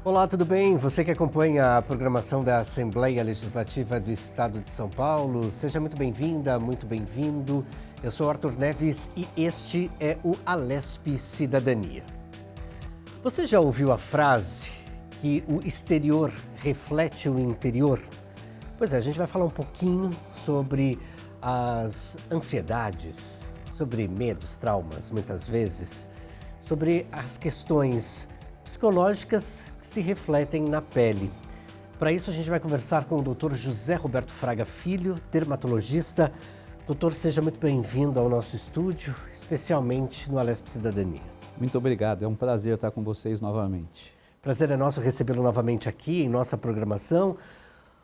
Olá, tudo bem? Você que acompanha a programação da Assembleia Legislativa do Estado de São Paulo, seja muito bem-vinda, muito bem-vindo. Eu sou Arthur Neves e este é o Alesp Cidadania. Você já ouviu a frase que o exterior reflete o interior? Pois é, a gente vai falar um pouquinho sobre as ansiedades, sobre medos, traumas, muitas vezes, sobre as questões psicológicas que se refletem na pele. Para isso, a gente vai conversar com o Dr. José Roberto Fraga Filho, dermatologista. Doutor, seja muito bem-vindo ao nosso estúdio, especialmente no Alesp Cidadania. Muito obrigado, é um prazer estar com vocês novamente. Prazer é nosso recebê-lo novamente aqui em nossa programação.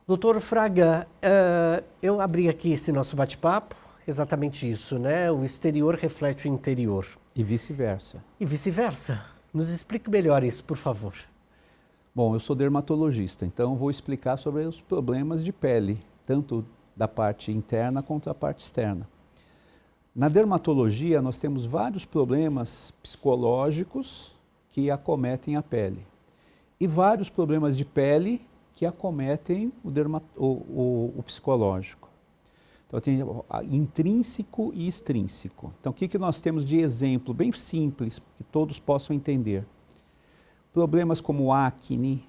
Doutor Fraga, eu abri aqui esse nosso bate-papo, exatamente isso, né? O exterior reflete o interior. E vice-versa. E vice-versa. Nos explique melhor isso, por favor. Bom, eu sou dermatologista, então vou explicar sobre os problemas de pele, tanto da parte interna quanto da parte externa. Na dermatologia, nós temos vários problemas psicológicos que acometem a pele e vários problemas de pele que acometem o psicológico. Então, tem intrínseco e extrínseco. Então, o que nós temos de exemplo bem simples, que todos possam entender? Problemas como acne,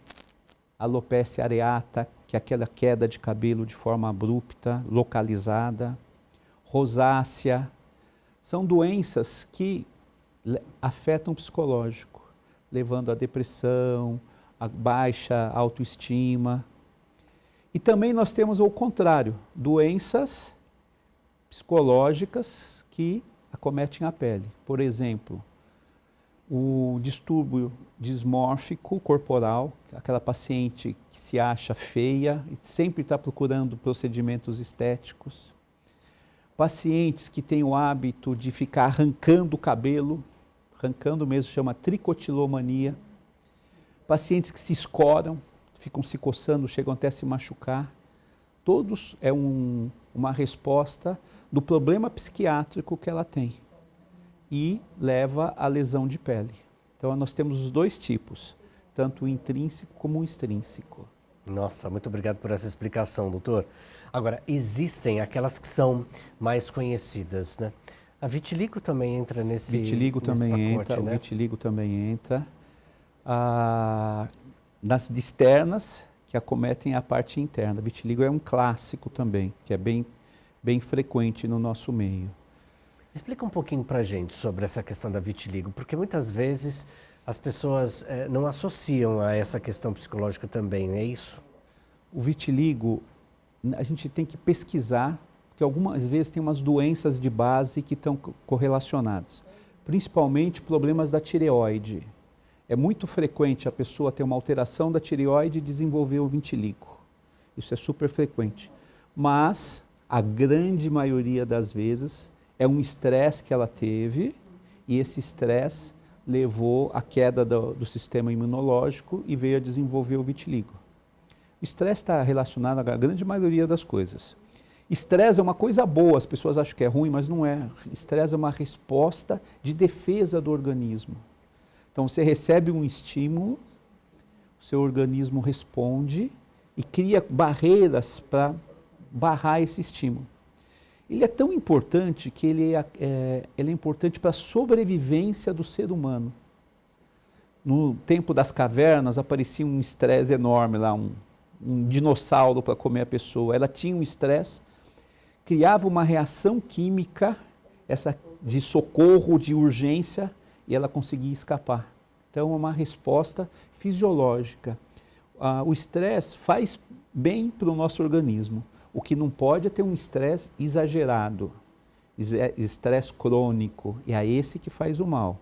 alopecia areata, que é aquela queda de cabelo de forma abrupta, localizada, rosácea, são doenças que afetam o psicológico, levando à depressão, a baixa autoestima. E também nós temos o contrário, doenças psicológicas que acometem a pele. Por exemplo, o distúrbio dismórfico corporal, aquela paciente que se acha feia e sempre está procurando procedimentos estéticos. Pacientes que têm o hábito de ficar arrancando o cabelo, arrancando mesmo, chama tricotilomania. Pacientes que se escoram, ficam se coçando, chegam até a se machucar. Todos é uma resposta do problema psiquiátrico que ela tem e leva à lesão de pele. Então nós temos os dois tipos, tanto o intrínseco como o extrínseco. Nossa, muito obrigado por essa explicação, doutor. Agora, existem aquelas que são mais conhecidas, né? A vitiligo também entra nesse pacote, né? O vitiligo também entra. Nas externas, que acometem a parte interna. Vitiligo é um clássico também, que é bem frequente no nosso meio. Explica um pouquinho para a gente sobre essa questão da vitiligo, porque muitas vezes as pessoas não associam a essa questão psicológica também, é isso? O vitiligo, a gente tem que pesquisar, porque algumas vezes tem umas doenças de base que estão correlacionadas, principalmente problemas da tireoide. É muito frequente a pessoa ter uma alteração da tireoide e desenvolver o vitiligo. Isso é super frequente. Mas a grande maioria das vezes é um estresse que ela teve e esse estresse levou à queda do sistema imunológico e veio a desenvolver o vitiligo. O estresse está relacionado à grande maioria das coisas. Estresse é uma coisa boa, as pessoas acham que é ruim, mas não é. Estresse é uma resposta de defesa do organismo. Então você recebe um estímulo, o seu organismo responde e cria barreiras para barrar esse estímulo. Ele é tão importante que ele é importante para a sobrevivência do ser humano. No tempo das cavernas aparecia um estresse enorme lá, um dinossauro para comer a pessoa. Ela tinha um estresse, criava uma reação química de socorro, de urgência, e ela conseguia escapar. Então, é uma resposta fisiológica. O estresse faz bem para o nosso organismo. O que não pode é ter um estresse exagerado, estresse crônico, e é esse que faz o mal.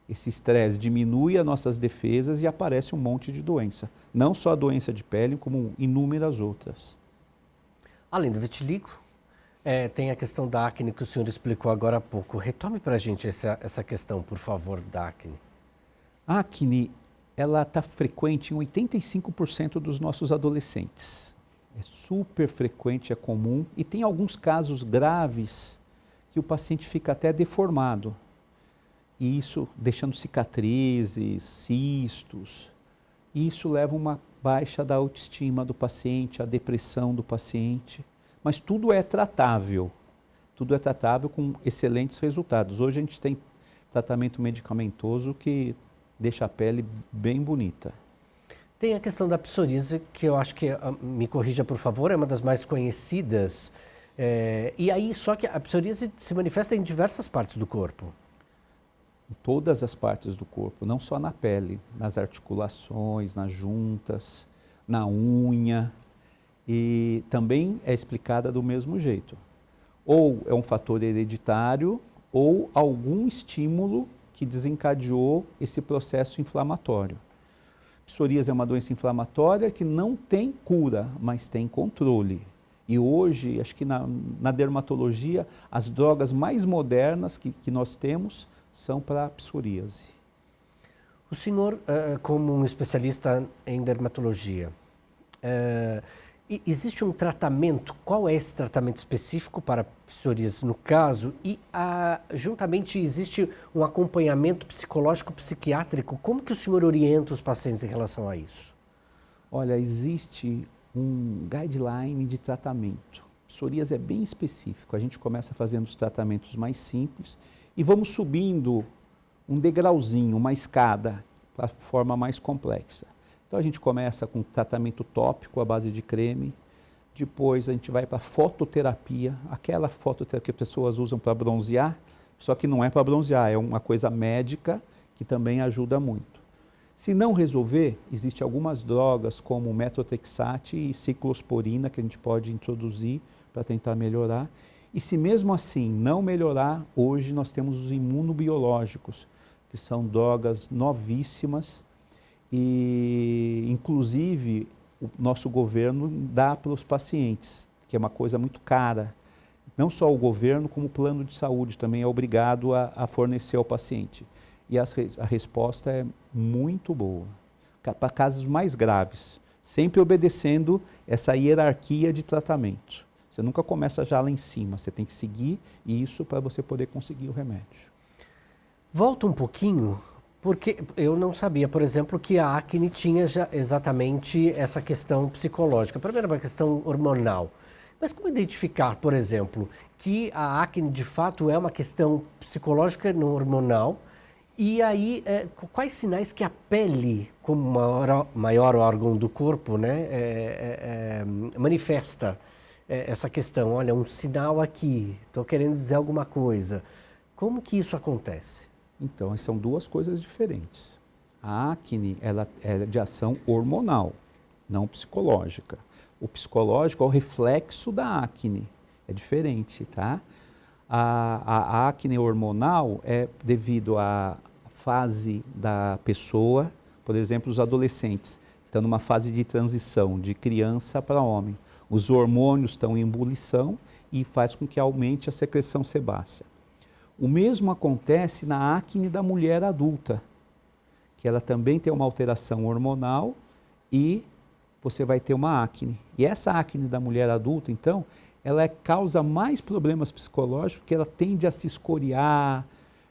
Esse estresse diminui as nossas defesas e aparece um monte de doença. Não só a doença de pele, como inúmeras outras. Além do vitiligo, tem a questão da acne que o senhor explicou agora há pouco. Retome para a gente essa questão, por favor, da acne. A acne, ela está frequente em 85% dos nossos adolescentes. É super frequente, é comum, e tem alguns casos graves que o paciente fica até deformado. E isso deixando cicatrizes, cistos. E isso leva a uma baixa da autoestima do paciente, a depressão do paciente. Mas tudo é tratável com excelentes resultados. Hoje a gente tem tratamento medicamentoso que deixa a pele bem bonita. Tem a questão da psoríase, que eu acho que, me corrija por favor, é uma das mais conhecidas. E aí, só que a psoríase se manifesta em diversas partes do corpo. Em todas as partes do corpo, não só na pele, nas articulações, nas juntas, na unha. E também é explicada do mesmo jeito. Ou é um fator hereditário, ou algum estímulo que desencadeou esse processo inflamatório. Psoríase é uma doença inflamatória que não tem cura, mas tem controle. E hoje, acho que na dermatologia, as drogas mais modernas que nós temos são para a psoríase. O senhor, como um especialista em dermatologia, existe um tratamento? Qual é esse tratamento específico para a psoríase no caso? E juntamente existe um acompanhamento psicológico, psiquiátrico? Como que o senhor orienta os pacientes em relação a isso? Olha, existe um guideline de tratamento. Psoríase é bem específico. A gente começa fazendo os tratamentos mais simples e vamos subindo um degrauzinho, uma escada, para a forma mais complexa. Então a gente começa com tratamento tópico à base de creme, depois a gente vai para fototerapia, aquela fototerapia que as pessoas usam para bronzear, só que não é para bronzear, é uma coisa médica que também ajuda muito. Se não resolver, existem algumas drogas como metotrexate e ciclosporina que a gente pode introduzir para tentar melhorar. E se mesmo assim não melhorar, hoje nós temos os imunobiológicos, que são drogas novíssimas e, inclusive, o nosso governo dá para os pacientes, que é uma coisa muito cara. Não só o governo, como o plano de saúde também é obrigado a fornecer ao paciente. E a resposta é muito boa, para casos mais graves, sempre obedecendo essa hierarquia de tratamento. Você nunca começa já lá em cima, você tem que seguir isso para você poder conseguir o remédio. Volta um pouquinho, porque eu não sabia, por exemplo, que a acne tinha já exatamente essa questão psicológica. Primeiro, uma questão hormonal. Mas como identificar, por exemplo, que a acne de fato é uma questão psicológica não hormonal? E aí, quais sinais que a pele, como maior órgão do corpo, né, manifesta essa questão? Olha, um sinal aqui, estou querendo dizer alguma coisa. Como que isso acontece? Então, são duas coisas diferentes. A acne, ela é de ação hormonal, não psicológica. O psicológico é o reflexo da acne, é diferente, tá? A acne hormonal é devido à fase da pessoa, por exemplo, os adolescentes estão numa fase de transição de criança para homem. Os hormônios estão em ebulição e faz com que aumente a secreção sebácea. O mesmo acontece na acne da mulher adulta, que ela também tem uma alteração hormonal e você vai ter uma acne. E essa acne da mulher adulta, então, ela causa mais problemas psicológicos, porque ela tende a se escoriar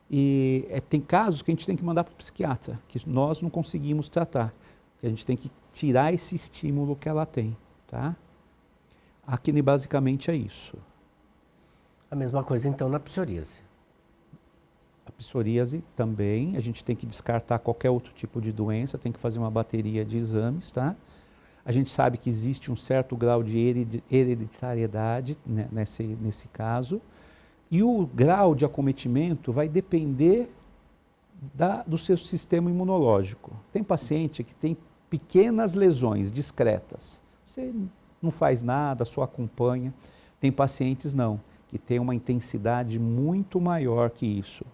e tem casos que a gente tem que mandar para o psiquiatra, que nós não conseguimos tratar. A gente tem que tirar esse estímulo que ela tem, tá? Acne basicamente é isso. A mesma coisa então na psoríase. A psoríase também, a gente tem que descartar qualquer outro tipo de doença, tem que fazer uma bateria de exames, tá? A gente sabe que existe um certo grau de hereditariedade, né, nesse caso, e o grau de acometimento vai depender do seu sistema imunológico. Tem paciente que tem pequenas lesões discretas, você não faz nada, só acompanha. Tem pacientes não, que tem uma intensidade muito maior que isso.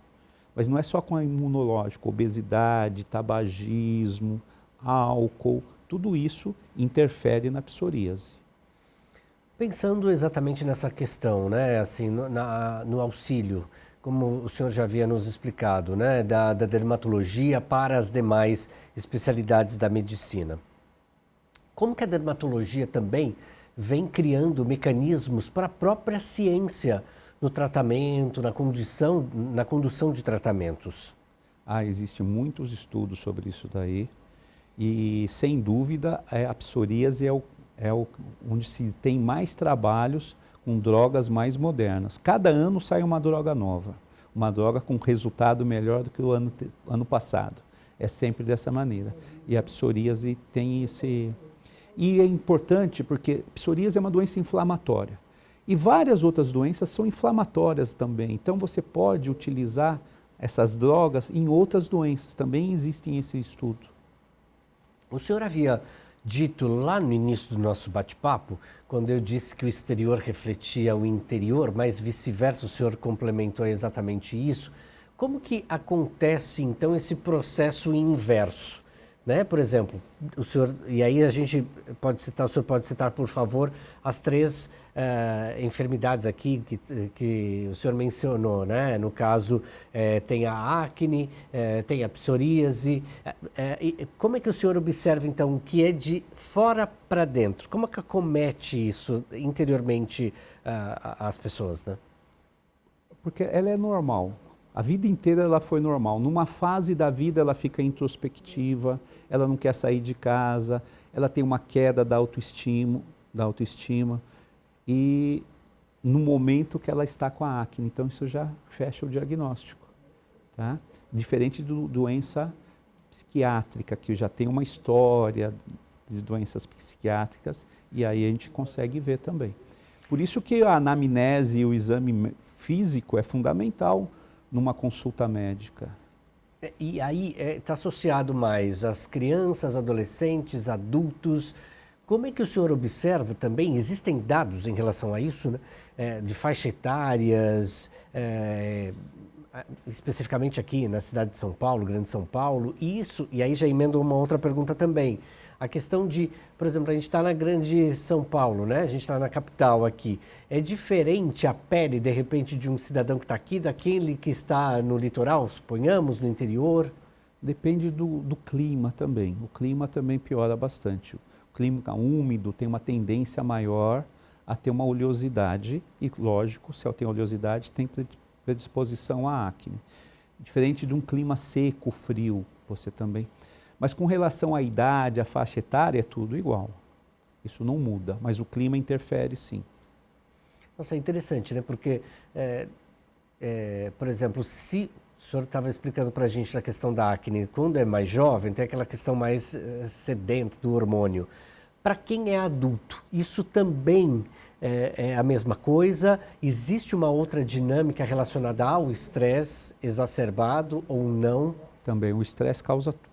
Mas não é só com o imunológico, obesidade, tabagismo, álcool, tudo isso interfere na psoríase. Pensando exatamente nessa questão, né, assim, no auxílio, como o senhor já havia nos explicado, né, da dermatologia para as demais especialidades da medicina. Como que a dermatologia também vem criando mecanismos para a própria ciência no tratamento, na condução de tratamentos? Existem muitos estudos sobre isso daí. E, sem dúvida, a psoríase onde se tem mais trabalhos com drogas mais modernas. Cada ano sai uma droga nova, uma droga com resultado melhor do que o ano passado. É sempre dessa maneira. E a psoríase tem esse... E é importante porque psoríase é uma doença inflamatória. E várias outras doenças são inflamatórias também. Então você pode utilizar essas drogas em outras doenças. Também existem esse estudo. O senhor havia dito lá no início do nosso bate-papo, quando eu disse que o exterior refletia o interior, mas vice-versa, o senhor complementou exatamente isso. Como que acontece, então, esse processo inverso? Né? Por exemplo, o senhor, e aí a gente pode citar, o senhor pode citar, por favor, as três enfermidades aqui que o senhor mencionou, né? No caso, tem a acne, tem a psoríase. E como é que o senhor observa, então, o que é de fora para dentro? Como é que acomete isso interiormente as pessoas, né? Porque ela é normal. A vida inteira ela foi normal. Numa fase da vida ela fica introspectiva, ela não quer sair de casa, ela tem uma queda da autoestima e no momento que ela está com a acne. Então isso já fecha o diagnóstico. Tá? Diferente do doença psiquiátrica, que já tem uma história de doenças psiquiátricas e aí a gente consegue ver também. Por isso que a anamnese e o exame físico é fundamental numa consulta médica. E aí está associado mais às crianças, adolescentes, adultos. Como é que o senhor observa também? Existem dados em relação a isso, né? De faixa etárias, especificamente aqui na cidade de São Paulo, Grande São Paulo. E aí já emendo uma outra pergunta também. A questão de, por exemplo, a gente está na Grande São Paulo, né? A gente está na capital aqui. É diferente a pele, de repente, de um cidadão que está aqui, daquele que está no litoral, suponhamos, no interior? Depende do clima também. O clima também piora bastante. O clima úmido tem uma tendência maior a ter uma oleosidade. E, lógico, se ela tem oleosidade, tem predisposição à acne. Diferente de um clima seco, frio, você também... Mas com relação à idade, à faixa etária, é tudo igual. Isso não muda, mas o clima interfere sim. Nossa, é interessante, né? Porque, por exemplo, se o senhor estava explicando para a gente na questão da acne, quando é mais jovem, tem aquela questão mais sedenta do hormônio. Para quem é adulto, isso também é a mesma coisa? Existe uma outra dinâmica relacionada ao estresse exacerbado ou não? Também o estresse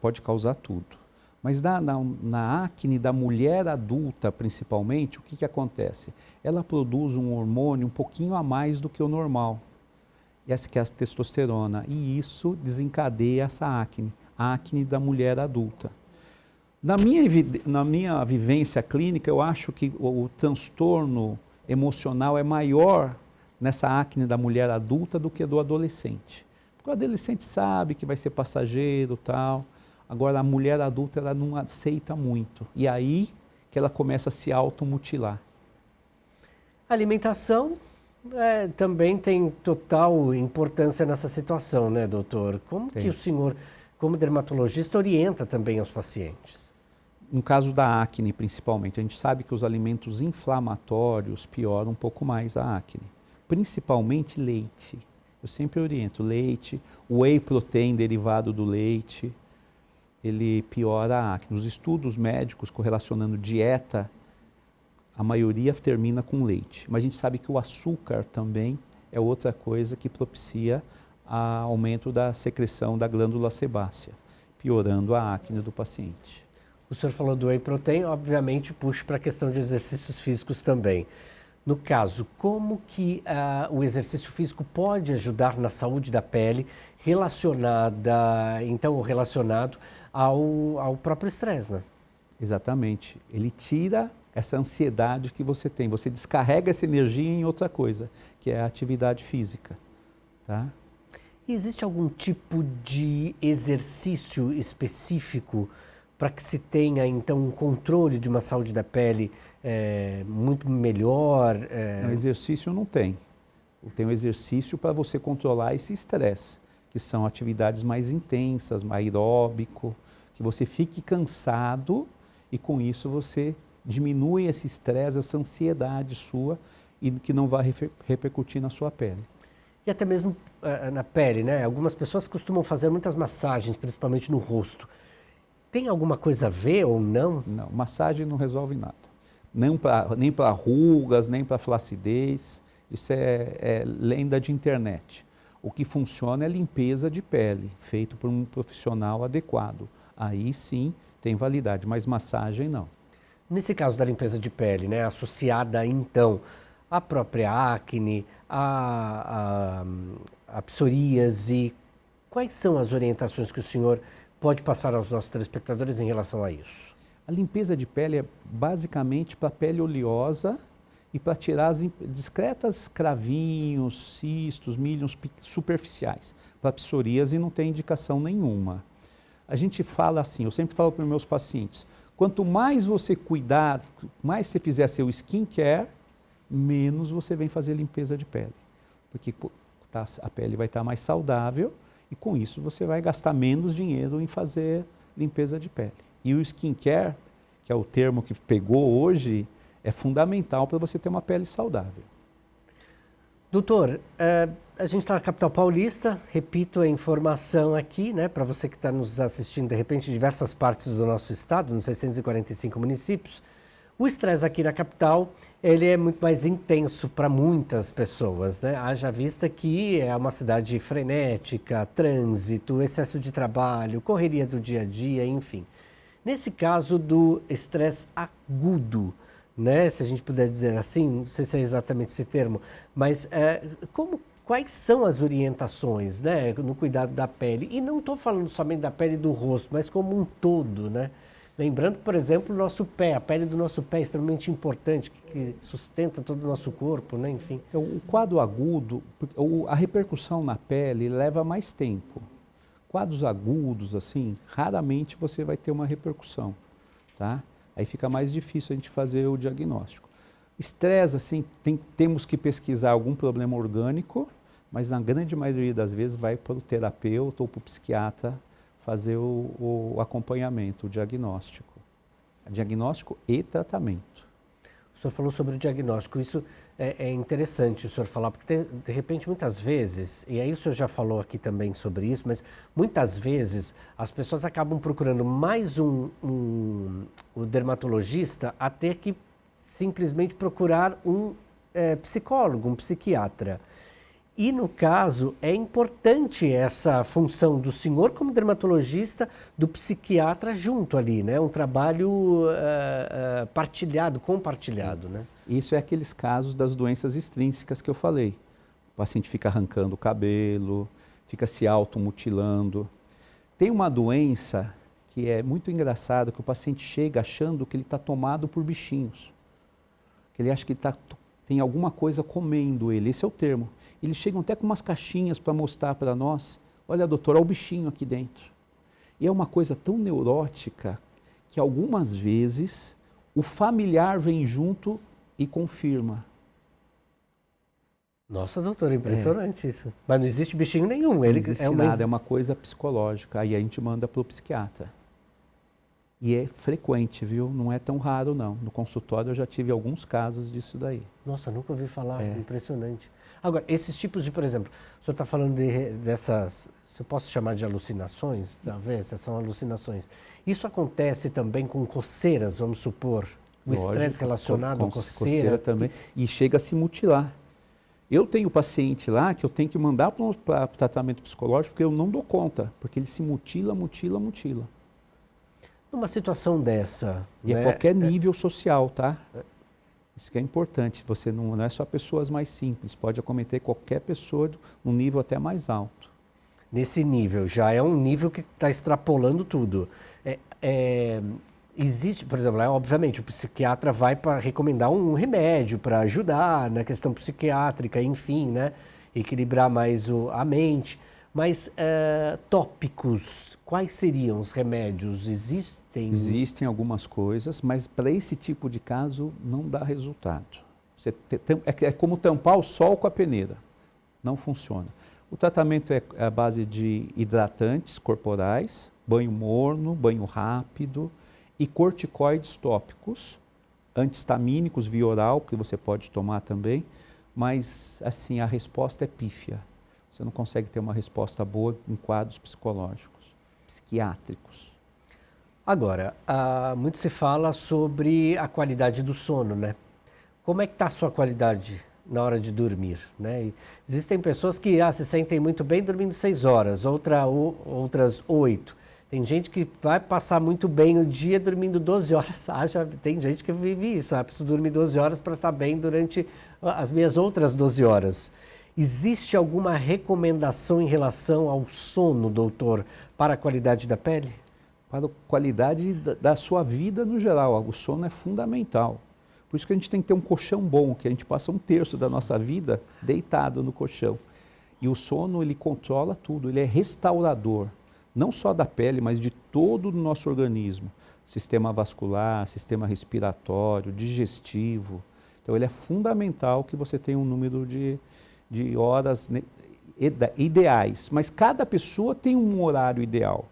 pode causar tudo. Mas na acne da mulher adulta, principalmente, o que acontece? Ela produz um hormônio um pouquinho a mais do que o normal. Essa que é a testosterona. E isso desencadeia essa acne. A acne da mulher adulta. Na minha vivência clínica, eu acho que o transtorno emocional é maior nessa acne da mulher adulta do que do adolescente. Porque o adolescente sabe que vai ser passageiro e tal. Agora a mulher adulta ela não aceita muito. E aí que ela começa a se automutilar. A alimentação também tem total importância nessa situação, né, doutor? Como que o senhor, como dermatologista, orienta também aos pacientes? No caso da acne, principalmente, a gente sabe que os alimentos inflamatórios pioram um pouco mais a acne. Principalmente leite. Eu sempre oriento leite, whey protein derivado do leite, ele piora a acne. Os estudos médicos correlacionando dieta, a maioria termina com leite. Mas a gente sabe que o açúcar também é outra coisa que propicia aumento da secreção da glândula sebácea, piorando a acne do paciente. O senhor falou do whey protein, obviamente puxa para a questão de exercícios físicos também. No caso, como que o exercício físico pode ajudar na saúde da pele relacionado ao próprio estresse, né? Exatamente. Ele tira essa ansiedade que você tem. Você descarrega essa energia em outra coisa, que é a atividade física. Tá? Existe algum tipo de exercício específico para que se tenha, então, um controle de uma saúde da pele muito melhor? Não, exercício não tem. Tem um exercício para você controlar esse estresse, que são atividades mais intensas, mais aeróbico, que você fique cansado e com isso você diminui esse estresse, essa ansiedade sua e que não vai repercutir na sua pele. E até mesmo na pele, né? Algumas pessoas costumam fazer muitas massagens, principalmente no rosto. Tem alguma coisa a ver ou não? Não, massagem não resolve nada. Nem para rugas, nem para flacidez. Isso é lenda de internet. O que funciona é limpeza de pele, feito por um profissional adequado. Aí sim tem validade, mas massagem não. Nesse caso da limpeza de pele, né, associada então à própria acne, à psoríase, quais são as orientações que o senhor pode passar aos nossos telespectadores em relação a isso? A limpeza de pele é basicamente para pele oleosa e para tirar as discretas cravinhos, cistos, milhões superficiais. Para psoríase não tem indicação nenhuma. A gente fala assim, eu sempre falo para os meus pacientes, quanto mais você cuidar, mais você fizer seu skincare, menos você vem fazer limpeza de pele. Porque a pele vai estar mais saudável e com isso você vai gastar menos dinheiro em fazer limpeza de pele. E o skincare, que é o termo que pegou hoje, é fundamental para você ter uma pele saudável. Doutor, a gente está na capital paulista, repito a informação aqui, né, para você que está nos assistindo, de repente, em diversas partes do nosso estado, nos 645 municípios. O estresse aqui na capital, ele é muito mais intenso para muitas pessoas, né? Haja vista que é uma cidade frenética, trânsito, excesso de trabalho, correria do dia a dia, enfim. Nesse caso do estresse agudo, né, se a gente puder dizer assim, não sei se é exatamente esse termo, mas quais são as orientações, né, no cuidado da pele? E não estou falando somente da pele do rosto, mas como um todo, né? Lembrando que, por exemplo, o nosso pé, a pele do nosso pé é extremamente importante, que sustenta todo o nosso corpo, né, enfim. Então, o quadro agudo, a repercussão na pele leva mais tempo. Quadros agudos, assim, raramente você vai ter uma repercussão, tá? Aí fica mais difícil a gente fazer o diagnóstico. Estresse, assim, temos que pesquisar algum problema orgânico, mas na grande maioria das vezes vai para o terapeuta ou para o psiquiatra fazer o acompanhamento, o diagnóstico. Diagnóstico e tratamento. O senhor falou sobre o diagnóstico, isso é interessante o senhor falar, porque de repente muitas vezes, e aí o senhor já falou aqui também sobre isso, mas muitas vezes as pessoas acabam procurando mais o dermatologista a ter que simplesmente procurar um psicólogo, um psiquiatra. E no caso é importante essa função do senhor como dermatologista, do psiquiatra junto ali, né? Um trabalho partilhado, compartilhado, né? Isso é aqueles casos das doenças extrínsecas que eu falei. O paciente fica arrancando o cabelo, fica se automutilando. Tem uma doença que é muito engraçada, que o paciente chega achando que ele está tomado por bichinhos. Que ele acha que tem alguma coisa comendo ele, esse é o termo. Eles chegam até com umas caixinhas para mostrar para nós, olha doutor, olha o bichinho aqui dentro. E é uma coisa tão neurótica que algumas vezes o familiar vem junto e confirma. Nossa, doutor, é impressionante isso. Mas não existe bichinho nenhum. Não existe nada, é uma coisa psicológica. Aí a gente manda para o psiquiatra. E é frequente, viu? Não é tão raro, não. No consultório eu já tive alguns casos disso daí. Nossa, nunca ouvi falar. Impressionante. Agora, esses tipos de, por exemplo, o senhor está falando dessas, se eu posso chamar de alucinações, talvez, essas são alucinações. Isso acontece também com coceiras, vamos supor? O estresse relacionado à coceira também. E chega a se mutilar. Eu tenho paciente lá que eu tenho que mandar para tratamento psicológico porque eu não dou conta, porque ele se mutila. Numa situação dessa... E a qualquer nível social, tá? Isso que é importante, você não é só pessoas mais simples, pode acometer qualquer pessoa num nível até mais alto. Nesse nível, já é um nível que está extrapolando tudo. Existe, por exemplo, obviamente o psiquiatra vai para recomendar um remédio para ajudar na questão psiquiátrica, enfim, né? Equilibrar mais a mente. Mas tópicos, quais seriam os remédios? Existem algumas coisas, mas para esse tipo de caso não dá resultado. É como tampar o sol com a peneira, não funciona. O tratamento é à base de hidratantes corporais, banho morno, banho rápido e corticoides tópicos, antihistamínicos via oral, que você pode tomar também, mas assim, a resposta é pífia. Você não consegue ter uma resposta boa em quadros psicológicos, psiquiátricos. Agora, muito se fala sobre a qualidade do sono, né? Como é que está a sua qualidade na hora de dormir, né? E existem pessoas que se sentem muito bem dormindo 6 horas, outras 8. Tem gente que vai passar muito bem o dia dormindo 12 horas. Tem gente que vive isso. Preciso dormir 12 horas para estar bem durante as minhas outras 12 horas. Existe alguma recomendação em relação ao sono, doutor, para a qualidade da pele? Para a qualidade da sua vida no geral. O sono é fundamental. Por isso que a gente tem que ter um colchão bom, que a gente passa 1/3 da nossa vida deitado no colchão. E o sono, ele controla tudo, ele é restaurador. Não só da pele, mas de todo o nosso organismo. Sistema vascular, sistema respiratório, digestivo. Então ele é fundamental que você tenha um número de horas ideais. Mas cada pessoa tem um horário ideal.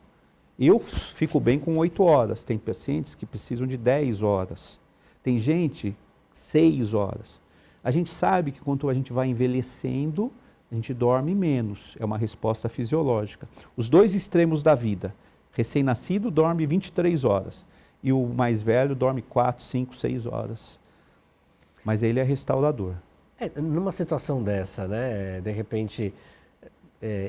Eu fico bem com 8 horas. Tem pacientes que precisam de 10 horas. Tem gente, 6 horas. A gente sabe que quando a gente vai envelhecendo, a gente dorme menos, é uma resposta fisiológica. Os dois extremos da vida, recém-nascido dorme 23 horas e o mais velho dorme 4, 5, 6 horas. Mas ele é restaurador. Numa situação dessa, né, de repente,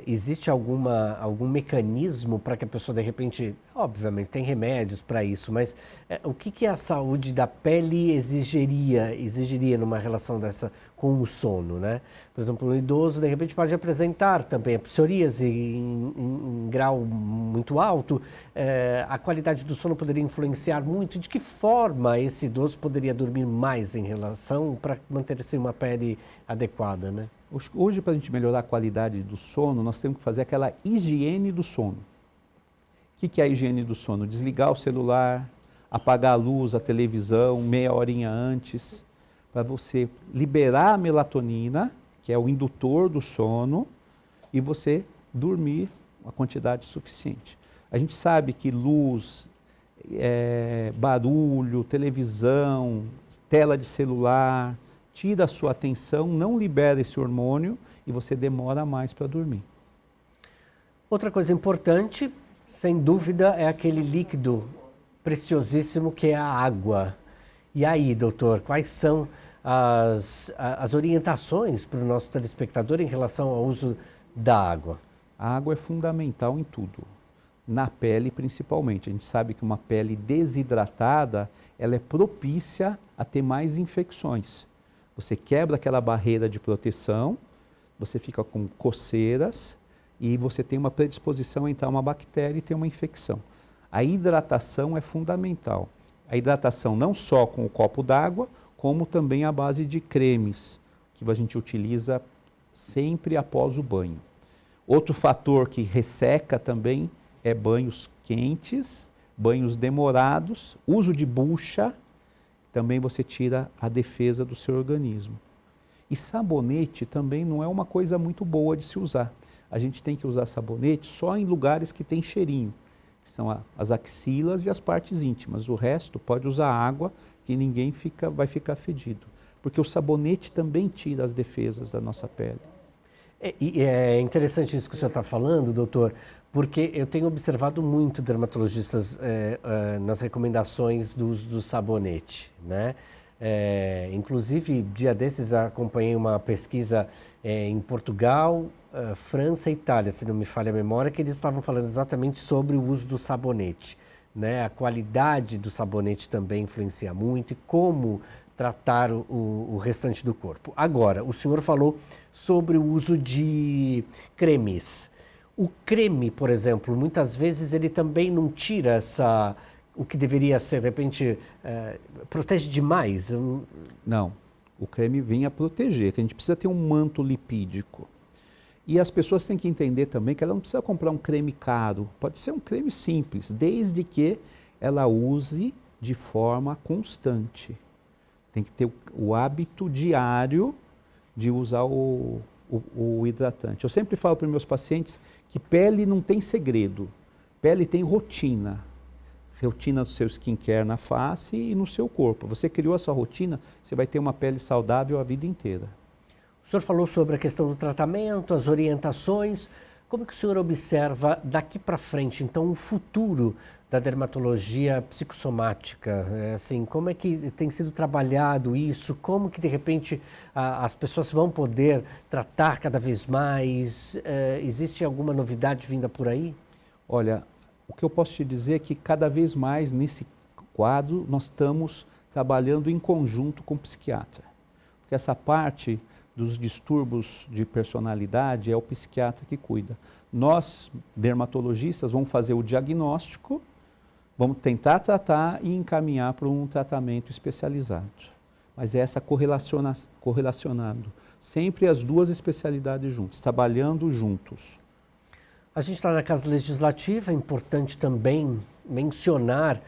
existe algum mecanismo para que a pessoa, de repente, obviamente tem remédios para isso, mas o que a saúde da pele exigiria numa relação dessa com o sono, né? Por exemplo, um idoso, de repente, pode apresentar também a psoríase em grau muito alto. A qualidade do sono poderia influenciar muito. De que forma esse idoso poderia dormir mais em relação para manter assim, uma pele adequada, né? Hoje, para a gente melhorar a qualidade do sono, nós temos que fazer aquela higiene do sono. O que é a higiene do sono? Desligar o celular, apagar a luz, a televisão, meia horinha antes, para você liberar a melatonina, que é o indutor do sono, e você dormir uma quantidade suficiente. A gente sabe que luz, barulho, televisão, tela de celular, tira a sua atenção, não libera esse hormônio e você demora mais para dormir. Outra coisa importante, sem dúvida, é aquele líquido preciosíssimo que é a água. E aí, doutor, quais são as orientações para o nosso telespectador em relação ao uso da água? A água é fundamental em tudo, na pele principalmente. A gente sabe que uma pele desidratada, ela é propícia a ter mais infecções. Você quebra aquela barreira de proteção, você fica com coceiras e você tem uma predisposição a entrar uma bactéria e ter uma infecção. A hidratação é fundamental. A hidratação não só com o copo d'água, como também à base de cremes, que a gente utiliza sempre após o banho. Outro fator que resseca também é banhos quentes, banhos demorados, uso de bucha. Também você tira a defesa do seu organismo. E sabonete também não é uma coisa muito boa de se usar. A gente tem que usar sabonete só em lugares que tem cheirinho, que são as axilas e as partes íntimas. O resto pode usar água, que ninguém vai ficar fedido. Porque o sabonete também tira as defesas da nossa pele. É interessante isso que o senhor está falando, doutor, porque eu tenho observado muito dermatologistas nas recomendações do uso do sabonete, né? Inclusive, dia desses acompanhei uma pesquisa em Portugal, França e Itália, se não me falha a memória, que eles estavam falando exatamente sobre o uso do sabonete, né? A qualidade do sabonete também influencia muito e como tratar o restante do corpo. Agora, o senhor falou sobre o uso de cremes. O creme, por exemplo, muitas vezes ele também não tira o que deveria ser, de repente, protege demais? Não, o creme vem a proteger, que a gente precisa ter um manto lipídico. E as pessoas têm que entender também que ela não precisa comprar um creme caro, pode ser um creme simples, desde que ela use de forma constante. Tem que ter o hábito diário de usar o hidratante. Eu sempre falo para os meus pacientes que pele não tem segredo. Pele tem rotina do seu skincare na face e no seu corpo. Você criou essa rotina, você vai ter uma pele saudável a vida inteira. O senhor falou sobre a questão do tratamento, as orientações. Como que o senhor observa daqui para frente, então, o futuro da dermatologia psicossomática? Assim, como é que tem sido trabalhado isso? Como que, de repente, as pessoas vão poder tratar cada vez mais? Existe alguma novidade vinda por aí? Olha, o que eu posso te dizer é que cada vez mais nesse quadro nós estamos trabalhando em conjunto com o psiquiatra. Porque essa parte dos distúrbios de personalidade é o psiquiatra que cuida. Nós, dermatologistas, vamos fazer o diagnóstico, vamos tentar tratar e encaminhar para um tratamento especializado. Mas é essa correlacionando sempre as duas especialidades juntas, trabalhando juntos. A gente está na Casa Legislativa, é importante também mencionar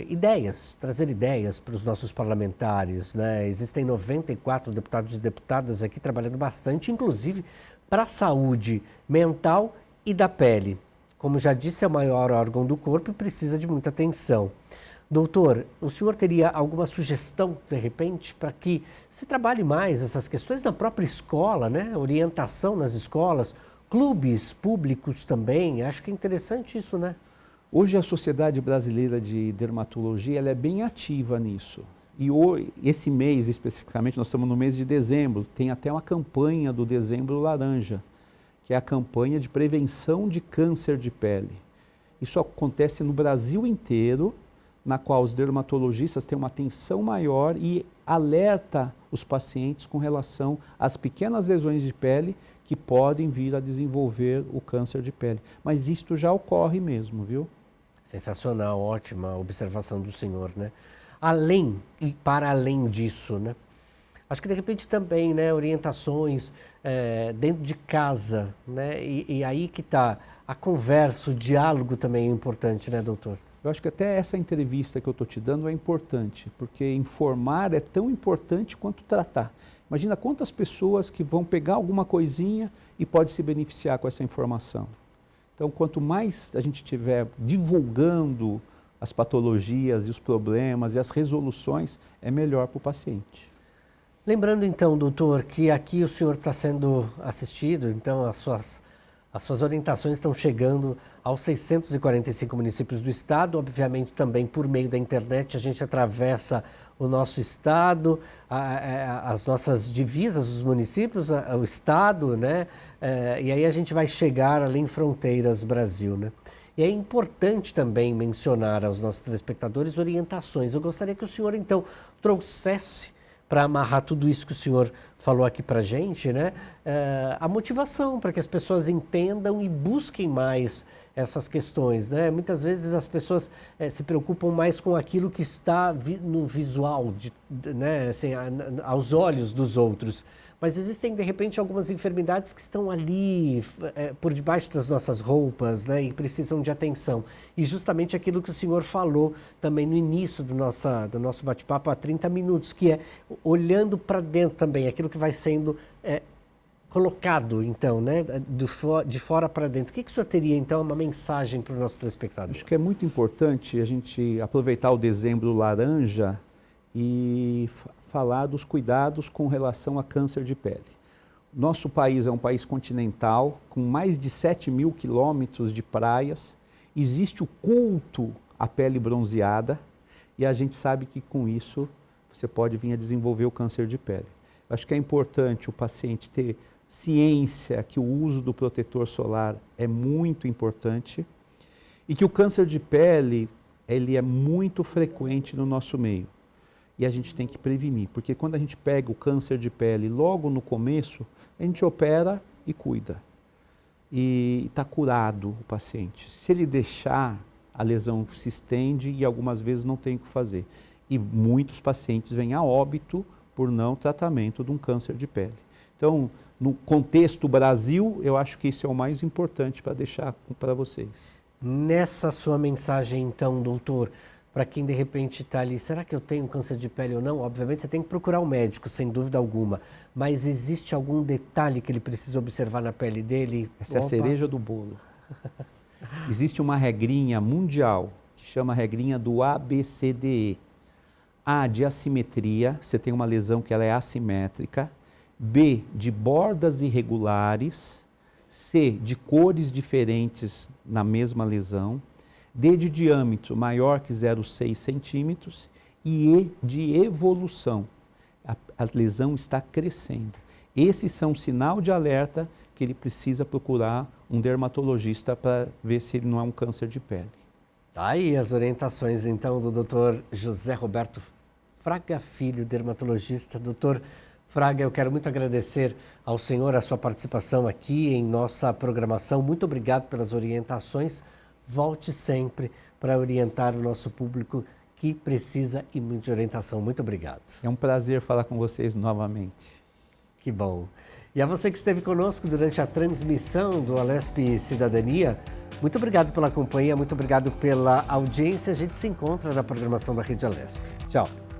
ideias, trazer ideias para os nossos parlamentares, né? Existem 94 deputados e deputadas aqui trabalhando bastante, inclusive para a saúde mental e da pele. Como já disse, é o maior órgão do corpo e precisa de muita atenção. Doutor, o senhor teria alguma sugestão, de repente, para que se trabalhe mais essas questões na própria escola, né? Orientação nas escolas, clubes públicos também, acho que é interessante isso, né? Hoje a Sociedade Brasileira de Dermatologia ela é bem ativa nisso. E esse mês especificamente, nós estamos no mês de dezembro, tem até uma campanha do Dezembro Laranja, que é a campanha de prevenção de câncer de pele. Isso acontece no Brasil inteiro, na qual os dermatologistas têm uma atenção maior e alerta os pacientes com relação às pequenas lesões de pele que podem vir a desenvolver o câncer de pele. Mas isto já ocorre mesmo, viu? Sensacional, ótima observação do senhor, né? Além e para além disso, né? Acho que de repente também, né, orientações dentro de casa, né? E aí que está a conversa, o diálogo também é importante, né, doutor? Eu acho que até essa entrevista que eu estou te dando é importante, porque informar é tão importante quanto tratar. Imagina quantas pessoas que vão pegar alguma coisinha e pode se beneficiar com essa informação. Então, quanto mais a gente estiver divulgando as patologias e os problemas e as resoluções, é melhor para o paciente. Lembrando então, doutor, que aqui o senhor está sendo assistido, então as suas orientações estão chegando aos 645 municípios do estado, obviamente também por meio da internet a gente atravessa o nosso estado, as nossas divisas, os municípios, o estado, né? E aí a gente vai chegar além fronteiras Brasil, né? E é importante também mencionar aos nossos telespectadores orientações. Eu gostaria que o senhor então trouxesse, para amarrar tudo isso que o senhor falou aqui para a gente, né? A motivação para que as pessoas entendam e busquem mais essas questões, né? Muitas vezes as pessoas se preocupam mais com aquilo que está no visual, né? Assim, aos olhos dos outros. Mas existem, de repente, algumas enfermidades que estão ali por debaixo das nossas roupas, né? E precisam de atenção. E justamente aquilo que o senhor falou também no início do nosso bate-papo há 30 minutos, que é olhando para dentro também, aquilo que vai sendo colocado, então, né, de fora para dentro. O que o senhor teria, então, uma mensagem para o nosso telespectador? Acho que é muito importante a gente aproveitar o Dezembro Laranja e falar dos cuidados com relação a câncer de pele. Nosso país é um país continental, com mais de 7.000 quilômetros de praias. Existe o culto à pele bronzeada e a gente sabe que com isso você pode vir a desenvolver o câncer de pele. Acho que é importante o paciente ter ciência que o uso do protetor solar é muito importante e que o câncer de pele ele é muito frequente no nosso meio e a gente tem que prevenir, porque quando a gente pega o câncer de pele logo no começo, a gente opera e cuida e está curado o paciente. Se ele deixar, a lesão se estende e algumas vezes não tem o que fazer e muitos pacientes vêm a óbito por não tratamento de um câncer de pele. Então, no contexto Brasil, eu acho que isso é o mais importante para deixar para vocês. Nessa sua mensagem, então, doutor, para quem de repente está ali, será que eu tenho câncer de pele ou não? Obviamente você tem que procurar um médico, sem dúvida alguma, mas existe algum detalhe que ele precisa observar na pele dele? Essa é a cereja do bolo. Existe uma regrinha mundial que chama a regrinha do ABCDE. A, de assimetria, você tem uma lesão que ela é assimétrica. B, de bordas irregulares. C, de cores diferentes na mesma lesão. D, de diâmetro maior que 0,6 centímetros. E E, de evolução. A lesão está crescendo. Esses são sinal de alerta que ele precisa procurar um dermatologista para ver se ele não é um câncer de pele. Tá aí as orientações, então, do Dr. José Roberto Fraga Filho, dermatologista. Dr. Fraga, eu quero muito agradecer ao senhor a sua participação aqui em nossa programação. Muito obrigado pelas orientações. Volte sempre para orientar o nosso público que precisa e muito de orientação. Muito obrigado. É um prazer falar com vocês novamente. Que bom. E a você que esteve conosco durante a transmissão do Alesp Cidadania, muito obrigado pela companhia, muito obrigado pela audiência. A gente se encontra na programação da Rede Alesp. Tchau.